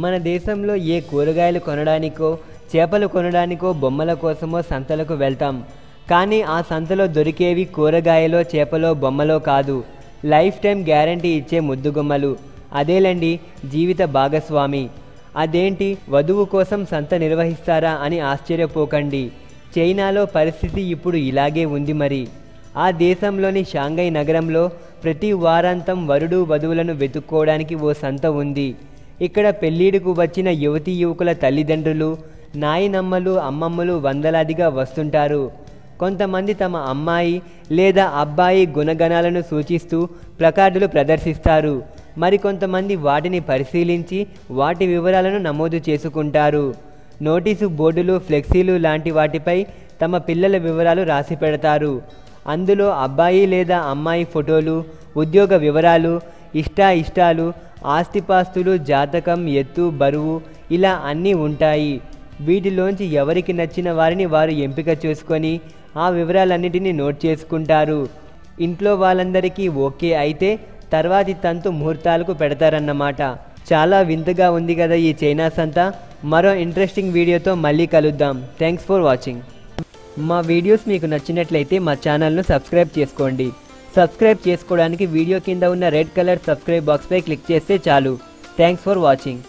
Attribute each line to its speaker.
Speaker 1: మన దేశంలో ఏ కూరగాయలు కొనడానికో చేపలు కొనడానికో బొమ్మల కోసమో సంతలకు వెళ్తాం. కానీ ఆ సంతలో దొరికేవి కూరగాయలో చేపలో బొమ్మలో కాదు, లైఫ్ టైం గ్యారంటీ ఇచ్చే ముద్దుగుమ్మలు. అదేలండి జీవిత భాగస్వామి. అదేంటి వధువు కోసం సంత నిర్వహిస్తారా అని ఆశ్చర్యపోకండి. చైనాలో పరిస్థితి ఇప్పుడు ఇలాగే ఉంది మరి. ఆ దేశంలోని షాంఘై నగరంలో ప్రతి వారాంతం వరుడు వధువులను వెతుక్కోవడానికి ఓ సంత ఉంది. ఇక్కడ పెళ్ళిడుకు వచ్చిన యువతీ యువకుల తల్లిదండ్రులు, నాయనమ్మలు, అమ్మమ్మలు వందలాదిగా వస్తుంటారు. కొంతమంది తమ అమ్మాయి లేదా అబ్బాయి గుణగణాలను సూచిస్తూ ప్లకార్డులు ప్రదర్శిస్తారు. మరికొంతమంది వాటిని పరిశీలించి వాటి వివరాలను నమోదు చేసుకుంటారు. నోటీసు బోర్డులు, ఫ్లెక్సీలు లాంటి వాటిపై తమ పిల్లల వివరాలు రాసి పెడతారు. అందులో అబ్బాయి లేదా అమ్మాయి ఫోటోలు, ఉద్యోగ వివరాలు, ఇష్టాలు, ఆస్తిపాస్తులు, జాతకం, ఎత్తు, బరువు ఇలా అన్నీ ఉంటాయి. వీటిలోంచి ఎవరికి నచ్చిన వారిని వారు ఎంపిక చేసుకొని ఆ వివరాలన్నిటినీ నోట్ చేసుకుంటారు. ఇంట్లో వాళ్ళందరికీ ఓకే అయితే తర్వాతి తంతు ముహూర్తాలకు పెడతారన్నమాట. చాలా వింతగా ఉంది కదా ఈ చైనా సంత. మరో ఇంట్రెస్టింగ్ వీడియోతో మళ్ళీ కలుద్దాం. Thanks for watching. మా వీడియోస్ మీకు నచ్చినట్లయితే మా ఛానల్ను సబ్స్క్రైబ్ చేసుకోండి. సబ్స్క్రైబ్ చేసుకోవడానికి వీడియో కింద ఉన్న రెడ్ కలర్ సబ్స్క్రైబ్ బాక్స్పై క్లిక్ చేస్తే చాలు. Thanks for watching.